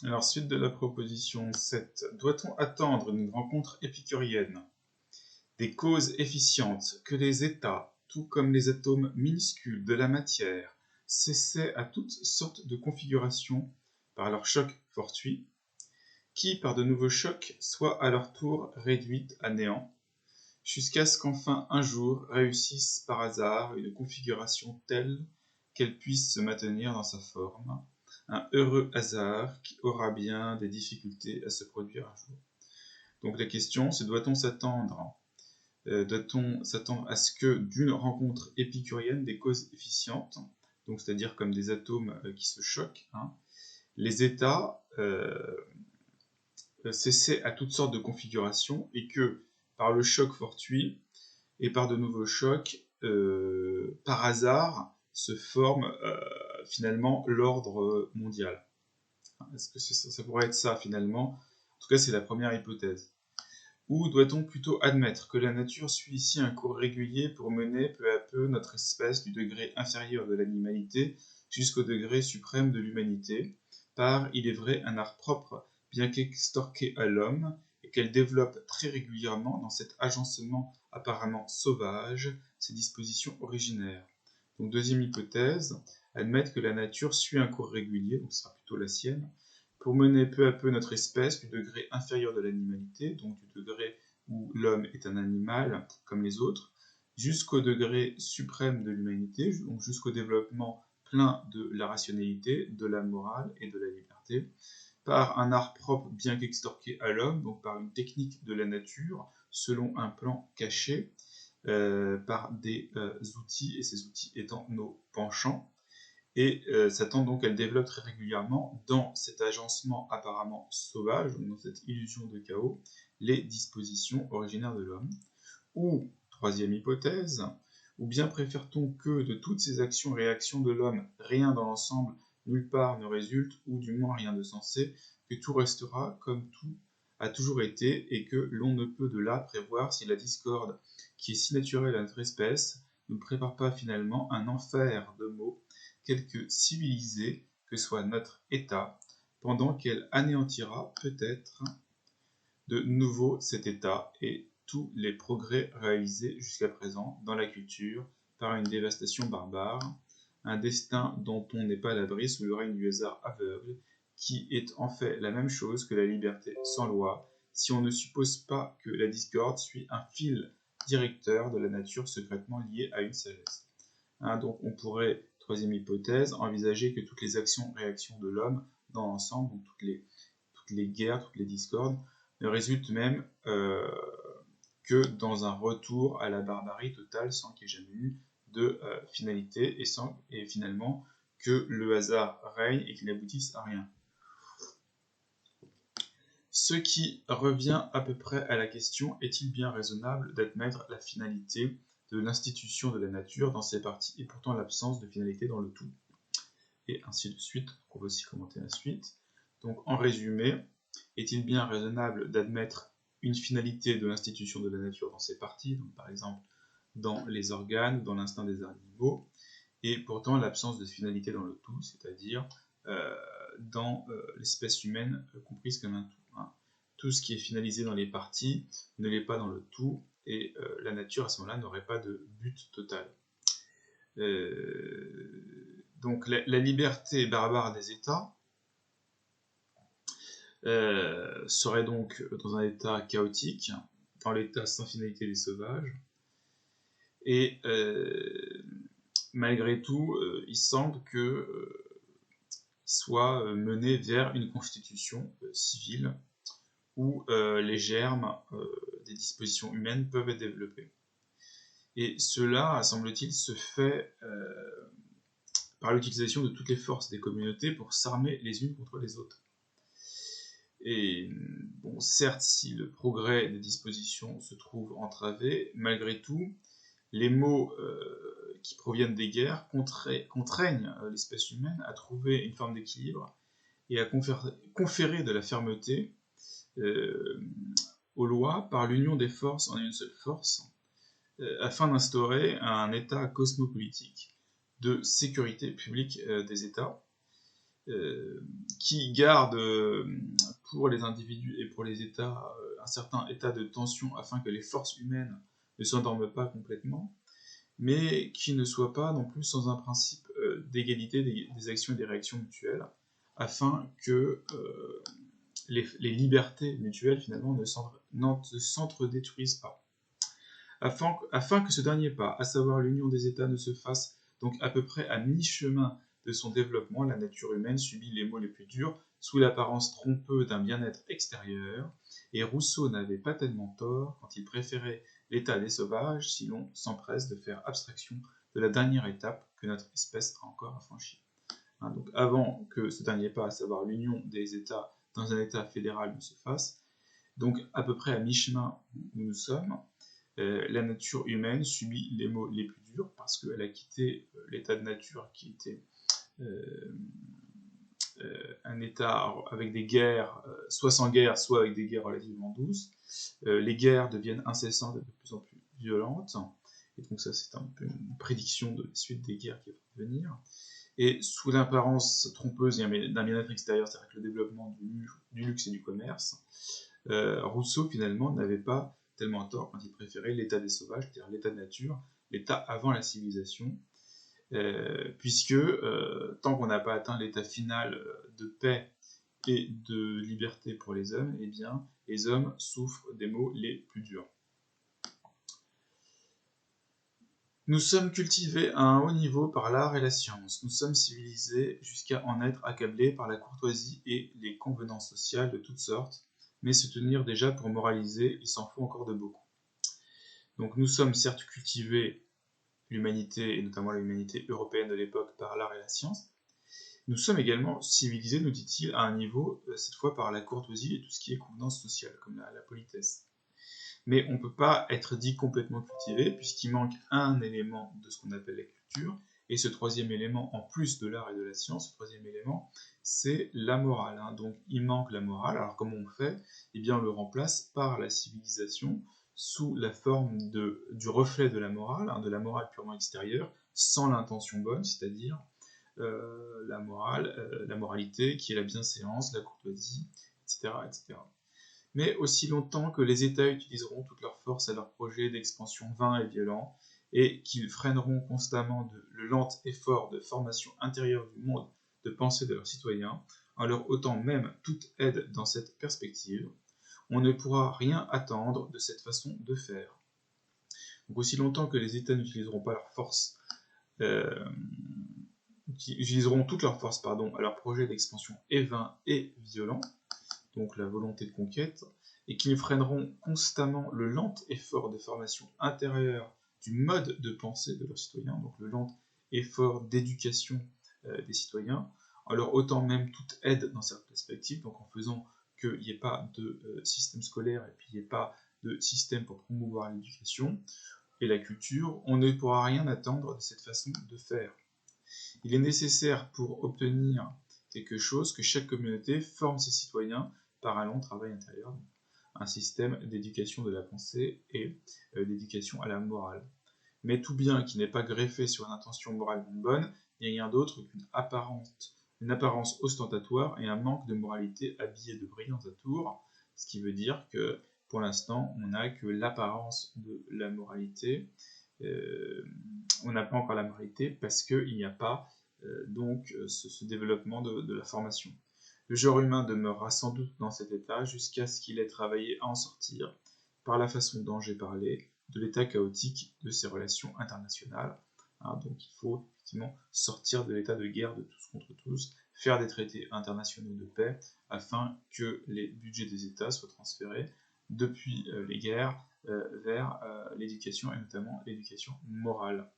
Alors, suite de la proposition 7. Doit-on attendre une rencontre épicurienne des causes efficientes que les états, tout comme les atomes minuscules de la matière, cessaient à toutes sortes de configurations par leur choc fortuit, qui, par de nouveaux chocs, soient à leur tour réduites à néant, jusqu'à ce qu'enfin un jour réussisse par hasard une configuration telle qu'elle puisse se maintenir dans sa forme, un heureux hasard qui aura bien des difficultés à se produire un jour. Donc la question, c'est doit-on s'attendre à ce que d'une rencontre épicurienne des causes efficientes, donc c'est-à-dire comme des atomes qui se choquent, les états cessaient à toutes sortes de configurations et que par le choc fortuit et par de nouveaux chocs, par hasard, se forme finalement l'ordre mondial. Est-ce que ça pourrait être ça finalement? En tout cas, c'est la première hypothèse. Ou doit-on plutôt admettre que la nature suit ici un cours régulier pour mener peu à peu notre espèce du degré inférieur de l'animalité jusqu'au degré suprême de l'humanité, par, il est vrai, un art propre, bien qu'extorqué à l'homme, et qu'elle développe très régulièrement dans cet agencement apparemment sauvage ses dispositions originaires. Donc deuxième hypothèse, admettre que la nature suit un cours régulier, donc ce sera plutôt la sienne, pour mener peu à peu notre espèce du degré inférieur de l'animalité, donc du degré où l'homme est un animal comme les autres, jusqu'au degré suprême de l'humanité, donc jusqu'au développement plein de la rationalité, de la morale et de la liberté, par un art propre bien qu'extorqué à l'homme, donc par une technique de la nature, selon un plan caché, par des outils, et ces outils étant nos penchants, et s'attend donc qu'elle développe très régulièrement dans cet agencement apparemment sauvage, dans cette illusion de chaos, les dispositions originaires de l'homme. Ou, troisième hypothèse, ou bien préfère-t-on que de toutes ces actions-réactions de l'homme, rien dans l'ensemble, nulle part ne résulte, ou du moins rien de sensé, que tout restera comme tout a toujours été, et que l'on ne peut de là prévoir si la discorde, qui est si naturelle à notre espèce, ne prépare pas finalement un enfer de mots, quelque civilisé que soit notre état, pendant qu'elle anéantira peut-être de nouveau cet état et tous les progrès réalisés jusqu'à présent dans la culture par une dévastation barbare, un destin dont on n'est pas à l'abri sous le règne du hasard aveugle, qui est en fait la même chose que la liberté sans loi, si on ne suppose pas que la discorde suit un fil directeur de la nature secrètement liée à une sagesse. Donc on pourrait, troisième hypothèse, envisager que toutes les actions-réactions de l'homme dans l'ensemble, donc toutes les guerres, toutes les discordes, ne résultent même que dans un retour à la barbarie totale sans qu'il n'y ait jamais eu de finalité et finalement que le hasard règne et qu'il n'aboutisse à rien. Ce qui revient à peu près à la question, est-il bien raisonnable d'admettre la finalité de l'institution de la nature dans ses parties et pourtant l'absence de finalité dans le tout? Et ainsi de suite, on va aussi commenter la suite. Donc en résumé, est-il bien raisonnable d'admettre une finalité de l'institution de la nature dans ses parties, donc par exemple dans les organes, dans l'instinct des animaux, et pourtant l'absence de finalité dans le tout, c'est-à-dire dans l'espèce humaine comprise comme un tout. Tout ce qui est finalisé dans les parties ne l'est pas dans le tout, et la nature à ce moment-là n'aurait pas de but total. Donc la liberté barbare des États serait donc dans un état chaotique, dans l'état sans finalité des sauvages, et malgré tout, il semble que soit mené vers une constitution civile où les germes des dispositions humaines peuvent être développés. Et cela, semble-t-il, se fait par l'utilisation de toutes les forces des communautés pour s'armer les unes contre les autres. Et bon, certes, si le progrès des dispositions se trouve entravé, malgré tout, les maux qui proviennent des guerres contraignent l'espèce humaine à trouver une forme d'équilibre et à conférer de la fermeté aux lois par l'union des forces en une seule force, afin d'instaurer un état cosmopolitique de sécurité publique des États, qui garde pour les individus et pour les États un certain état de tension afin que les forces humaines ne s'endorment pas complètement, mais qui ne soit pas non plus sans un principe d'égalité des actions et des réactions mutuelles, afin que les libertés mutuelles finalement ne s'entre-détruisent pas. Afin que ce dernier pas, à savoir l'union des États, ne se fasse donc à peu près à mi-chemin de son développement, la nature humaine subit les maux les plus durs sous l'apparence trompeuse d'un bien-être extérieur, et Rousseau n'avait pas tellement tort quand il préférait l'état des sauvages, si l'on s'empresse de faire abstraction de la dernière étape que notre espèce a encore à franchir. Donc avant que ce dernier pas, à savoir l'union des États dans un État fédéral, ne se fasse, donc à peu près à mi-chemin où nous sommes, la nature humaine subit les maux les plus durs parce qu'elle a quitté l'état de nature qui était un état avec des guerres, soit sans guerre, soit avec des guerres relativement douces. Les guerres deviennent incessantes et de plus en plus violentes. Et donc ça, c'est un peu une prédiction de la suite des guerres qui vont venir. Et sous l'apparence trompeuse d'un bien-être extérieur, c'est-à-dire que le développement du luxe et du commerce, Rousseau, finalement, n'avait pas tellement tort quand il préférait l'état des sauvages, c'est-à-dire l'état de nature, l'état avant la civilisation, puisque tant qu'on n'a pas atteint l'état final de paix et de liberté pour les hommes, eh bien, les hommes souffrent des maux les plus durs. Nous sommes cultivés à un haut niveau par l'art et la science. Nous sommes civilisés jusqu'à en être accablés par la courtoisie et les convenances sociales de toutes sortes, mais se tenir déjà pour moraliser, il s'en faut encore de beaucoup. Donc nous sommes certes cultivés, l'humanité, et notamment l'humanité européenne de l'époque, par l'art et la science. Nous sommes également civilisés, nous dit-il, à un niveau, cette fois par la courtoisie et tout ce qui est convenance sociale, comme la politesse. Mais on ne peut pas être dit complètement cultivé, puisqu'il manque un élément de ce qu'on appelle la culture, et ce troisième élément, en plus de l'art et de la science, ce troisième élément, c'est la morale. Donc il manque la morale, alors comment on fait ? Eh bien on le remplace par la civilisation, sous la forme du reflet de la morale purement extérieure, sans l'intention bonne, c'est-à-dire la moralité, qui est la bienséance, la courtoisie, etc., etc. Mais aussi longtemps que les États utiliseront toute leur force à leur projet d'expansion vain et violent, et qu'ils freineront constamment le lent effort de formation intérieure du monde de pensée de leurs citoyens, en leur ôtant même toute aide dans cette perspective, on ne pourra rien attendre de cette façon de faire. Donc aussi longtemps que les États n'utiliseront pas leur force, utiliseront toute leur force à leur projet d'expansion vain et violent, donc la volonté de conquête, et qu'ils freineront constamment le lent effort de formation intérieure du mode de pensée de leurs citoyens, donc le lent effort d'éducation des citoyens, en leur ôtant même toute aide dans cette perspective, donc en faisant qu'il n'y ait pas de système scolaire et puis il n'y ait pas de système pour promouvoir l'éducation et la culture, on ne pourra rien attendre de cette façon de faire. Il est nécessaire pour obtenir quelque chose que chaque communauté forme ses citoyens par un long travail intérieur, un système d'éducation de la pensée et d'éducation à la morale. Mais tout bien qui n'est pas greffé sur une intention moralement bonne n'est rien d'autre qu'une apparence ostentatoire et un manque de moralité habillé de brillants atours, ce qui veut dire que pour l'instant on n'a que l'apparence de la moralité, on n'a pas encore la moralité parce qu'il n'y a pas ce développement de la formation. Le genre humain demeurera sans doute dans cet état jusqu'à ce qu'il ait travaillé à en sortir, par la façon dont j'ai parlé, de l'état chaotique de ses relations internationales. Donc il faut effectivement sortir de l'état de guerre de tous contre tous, faire des traités internationaux de paix, afin que les budgets des États soient transférés depuis les guerres vers l'éducation, et notamment l'éducation morale.